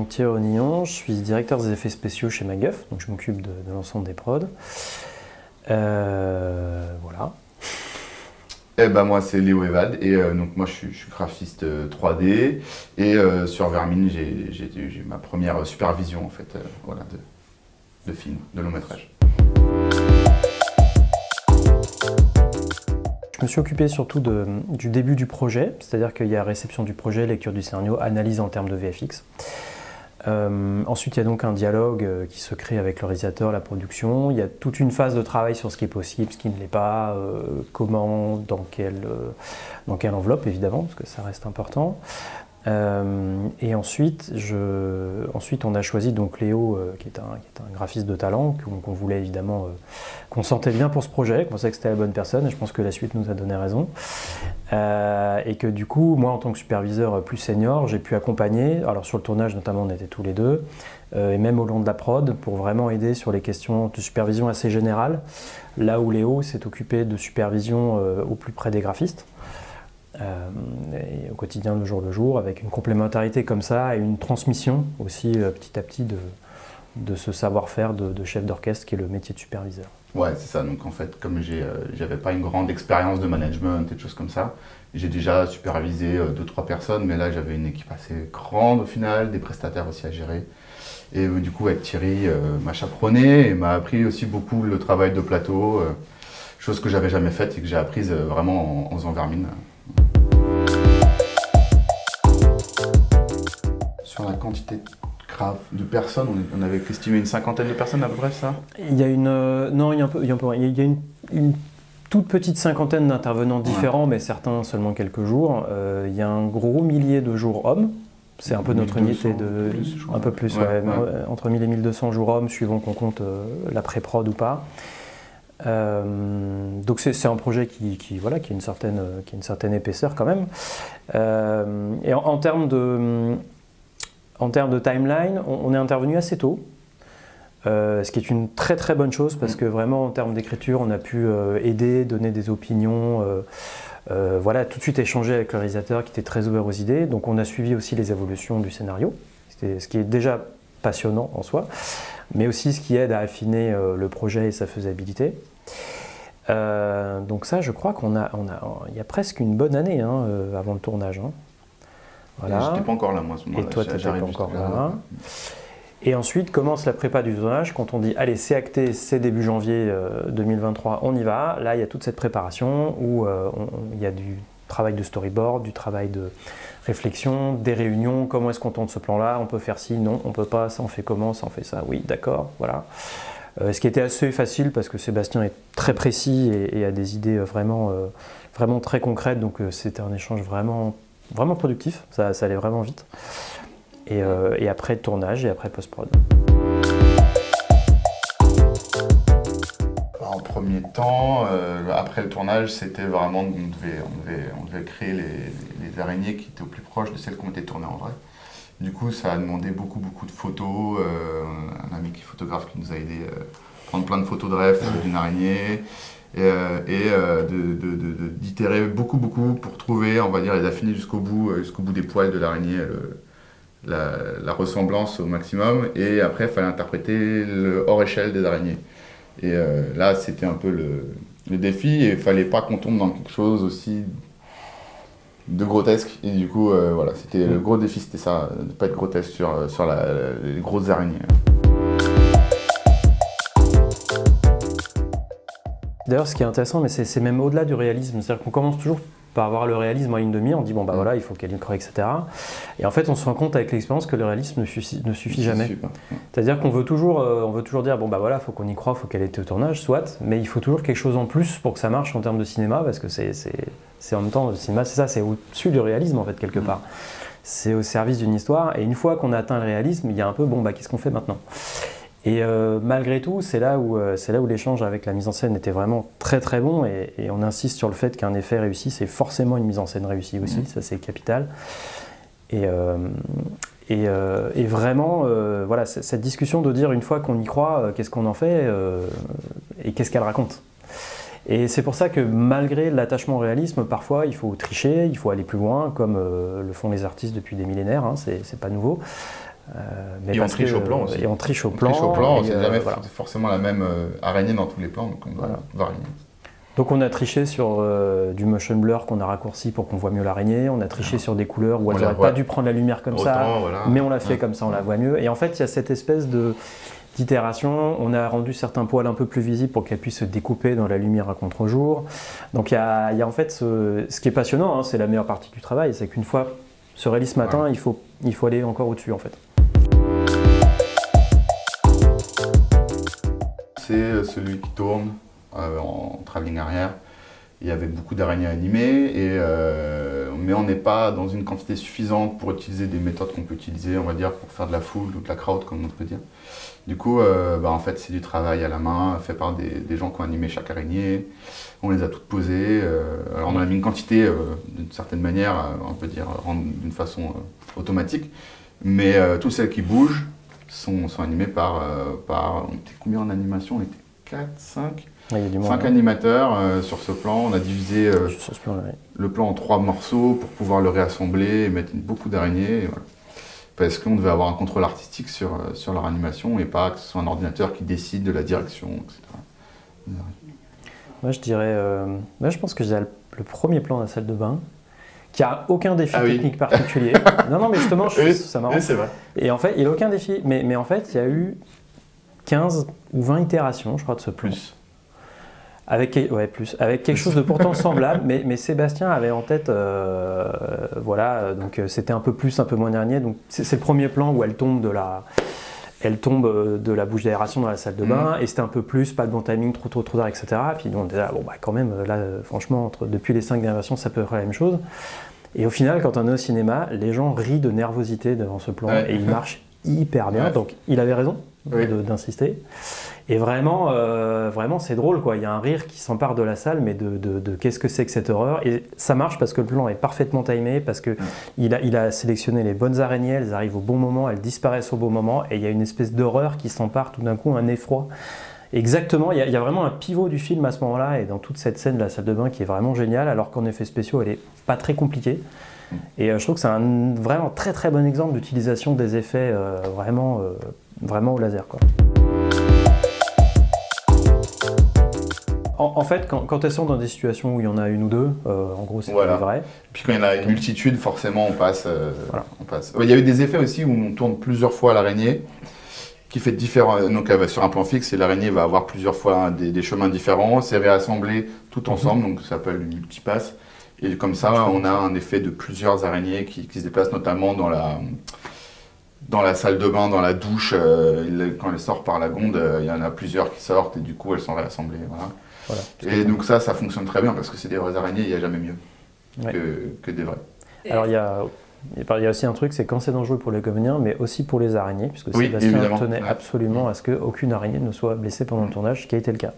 donc Thierry Onillon, je suis directeur des effets spéciaux chez MacGuff, donc je m'occupe de l'ensemble des prods. Voilà. Eh ben moi c'est Léo Evad et donc moi je suis graphiste 3D et sur Vermine j'ai ma première supervision en fait voilà, de film, de long métrage. Je me suis occupé surtout du début du projet, c'est-à-dire qu'il y a réception du projet, lecture du scénario, analyse en termes de VFX. Ensuite, il y a donc un dialogue qui se crée avec le réalisateur, la production. Il y a toute une phase de travail sur ce qui est possible, ce qui ne l'est pas, comment, dans quelle enveloppe évidemment, parce que ça reste important. Et ensuite, on a choisi donc Léo, qui est un graphiste de talent, qu'on voulait évidemment, qu'on sentait bien pour ce projet, qu'on pensait que c'était la bonne personne, et je pense que la suite nous a donné raison. Et que du coup, moi en tant que superviseur plus senior, j'ai pu accompagner, alors sur le tournage notamment on était tous les deux, et même au long de la prod, pour vraiment aider sur les questions de supervision assez générales, là où Léo s'est occupé de supervision au plus près des graphistes. Et au quotidien, le jour, avec une complémentarité comme ça et une transmission aussi petit à petit de ce savoir-faire de chef d'orchestre qui est le métier de superviseur. Ouais, c'est ça. Donc en fait, comme j'avais pas une grande expérience de management et de choses comme ça, j'ai déjà supervisé 2-3 personnes, mais là j'avais une équipe assez grande au final, des prestataires aussi à gérer. Et du coup, avec Thierry, m'a chaperonné et m'a appris aussi beaucoup le travail de plateau, chose que j'avais jamais faite et que j'ai apprise vraiment en faisant Vermine. Sur la quantité de personnes, on avait estimé une cinquantaine de personnes à peu près, ça? Il y a une toute petite cinquantaine d'intervenants différents, ouais. Mais certains seulement quelques jours. Il y a un gros millier de jours hommes. C'est un peu notre unité de... un peu plus, ouais. Entre 1000 et 1200 jours hommes, suivant qu'on compte la pré-prod ou pas. Donc c'est un projet qui a une certaine épaisseur quand même. Et en termes de timeline, on est intervenu assez tôt, ce qui est une très très bonne chose parce que vraiment en termes d'écriture, on a pu aider, donner des opinions, voilà, tout de suite échanger avec le réalisateur qui était très ouvert aux idées. Donc on a suivi aussi les évolutions du scénario, ce qui est déjà passionnant en soi, mais aussi ce qui aide à affiner le projet et sa faisabilité. Donc ça, je crois il y a presque une bonne année avant le tournage. Voilà. J'étais pas encore là, moi, à ce moment-là. Et toi, tu n'étais pas encore là. Et ensuite commence la prépa du tournage. Quand on dit allez, c'est acté, c'est début janvier 2023, on y va. Là, il y a toute cette préparation où il y a du travail de storyboard, du travail de réflexion, des réunions. Comment est-ce qu'on tourne ce plan-là? On peut faire ci, non, on peut pas. Ça, on fait comment? Ça, on fait ça. Oui, d'accord, voilà. Ce qui était assez facile parce que Sébastien est très précis et a des idées vraiment très concrètes. Donc c'était un échange vraiment productif, ça allait vraiment vite. Et après tournage et après post-prod. En premier temps, après le tournage, c'était vraiment, on devait créer les araignées qui étaient au plus proche de celles qui ont été tournées en vrai. Du coup, ça a demandé beaucoup de photos. Un ami qui est photographe qui nous a aidé à prendre plein de photos de rêve d'une araignée. Et d'itérer beaucoup pour trouver, on va dire, les affiner jusqu'au bout des poils de l'araignée, la ressemblance au maximum. Et après, il fallait interpréter le hors échelle des araignées. Et là, c'était un peu le défi. Et il ne fallait pas qu'on tombe dans quelque chose aussi de grotesque. Et du coup, voilà, c'était le gros défi, c'était ça, de ne pas être grotesque sur les grosses araignées. D'ailleurs, ce qui est intéressant, mais c'est même au-delà du réalisme, c'est-à-dire qu'on commence toujours par avoir le réalisme en ligne de mire, on dit bon bah voilà, il faut qu'elle y croie, etc. Et en fait, on se rend compte avec l'expérience que le réalisme ne suffit jamais. C'est-à-dire qu'on veut toujours dire bon bah voilà, faut qu'on y croie, faut qu'elle ait été au tournage, soit, mais il faut toujours quelque chose en plus pour que ça marche en termes de cinéma, parce que c'est en même temps le cinéma, c'est ça, c'est au-dessus du réalisme en fait quelque part. C'est au service d'une histoire, et une fois qu'on a atteint le réalisme, il y a un peu bon bah qu'est-ce qu'on fait maintenant? Et malgré tout, c'est là où l'échange avec la mise en scène était vraiment très très bon, et on insiste sur le fait qu'un effet réussi, c'est forcément une mise en scène réussie aussi, ça c'est capital. Et vraiment, voilà, cette discussion de dire une fois qu'on y croit, qu'est-ce qu'on en fait et qu'est-ce qu'elle raconte. Et c'est pour ça que malgré l'attachement au réalisme, parfois il faut tricher, il faut aller plus loin, comme le font les artistes depuis des millénaires, hein, c'est pas nouveau. Et on triche au plan aussi. Et on triche au On plan. triche au plan, et, c'est jamais voilà. forcément la même araignée dans tous les plans, donc on doit varier. Donc on a triché sur du motion blur qu'on a raccourci pour qu'on voit mieux l'araignée, on a triché sur des couleurs où elles n'auraient pas dû prendre la lumière comme ça, mais on l'a fait comme ça, on la voit mieux. Et en fait, il y a cette espèce d'itération, on a rendu certains poils un peu plus visibles pour qu'elles puissent se découper dans la lumière à contre-jour. Donc il y a en fait ce qui est passionnant, hein, c'est la meilleure partie du travail, c'est qu'une fois ce réalisme atteint, il faut aller encore au-dessus en fait. C'est celui qui tourne en travelling arrière. Il y avait beaucoup d'araignées animées, mais on n'est pas dans une quantité suffisante pour utiliser des méthodes qu'on peut utiliser, on va dire, pour faire de la foule ou de la crowd, comme on peut dire. Du coup, en fait, c'est du travail à la main, fait par des gens qui ont animé chaque araignée. On les a toutes posées. Alors, on a mis une quantité, d'une certaine manière, on peut dire, d'une façon automatique. Mais toutes celles qui bougent sont animées par on était combien en animation? On était 4, 5 5 animateurs sur ce plan. On a divisé le plan en 3 morceaux pour pouvoir le réassembler et mettre beaucoup d'araignées. Voilà. Parce qu'on devait avoir un contrôle artistique sur leur animation et pas que ce soit un ordinateur qui décide de la direction, etc. Moi, je dirais, je pense que je dirais le premier plan de la salle de bain, qui a aucun défi technique particulier. Non, mais justement, ça m'arrange. Oui, c'est vrai. Et en fait, il n'a aucun défi. Mais en fait, il y a eu 15 ou 20 itérations, je crois, de ce plan. Avec quelque chose de pourtant semblable, mais Sébastien avait en tête, donc c'était un peu plus, un peu moins dernier. Donc c'est le premier plan où elle tombe de la bouche d'aération dans la salle de bain, et c'était un peu plus, pas de bon timing, trop tard, etc. Puis on était là, quand même, là, franchement, depuis les 5 dernières versions, ça peut être la même chose. Et au final, quand on est au cinéma, les gens rient de nervosité devant ce plan, et il marche hyper bien. Donc il avait raison d'insister. Et vraiment, c'est drôle, quoi. Il y a un rire qui s'empare de la salle, mais de qu'est-ce que c'est que cette horreur. Et ça marche parce que le plan est parfaitement timé, parce qu'il a sélectionné les bonnes araignées, elles arrivent au bon moment, elles disparaissent au bon moment, et il y a une espèce d'horreur qui s'empare tout d'un coup, un effroi. Exactement, il y a vraiment un pivot du film à ce moment-là, et dans toute cette scène de la salle de bain qui est vraiment géniale, alors qu'en effets spéciaux, elle n'est pas très compliquée. Et je trouve que c'est un vraiment très très bon exemple d'utilisation des effets vraiment au laser, quoi. En fait, quand elles sont dans des situations où il y en a une ou deux, en gros, c'est vrai. Puis quand il y en a une multitude, forcément, on passe. Il y a eu des effets aussi où on tourne plusieurs fois l'araignée, qui fait différents. Donc, sur un plan fixe, l'araignée va avoir plusieurs fois des chemins différents. C'est réassemblé tout ensemble, donc ça s'appelle une multipasse. Et comme ça, on a un effet de plusieurs araignées qui se déplacent, notamment dans la salle de bain, dans la douche. Quand elle sort par la gonde, il y en a plusieurs qui sortent et du coup, elles sont réassemblées. Voilà. Et donc ça fonctionne très bien parce que c'est des vraies araignées, il n'y a jamais mieux que des vraies. Alors il y a aussi un truc, c'est quand c'est dangereux pour les comédiens, mais aussi pour les araignées, puisque Sébastien tenait absolument à ce qu'aucune araignée ne soit blessée pendant le tournage, ce qui a été le cas.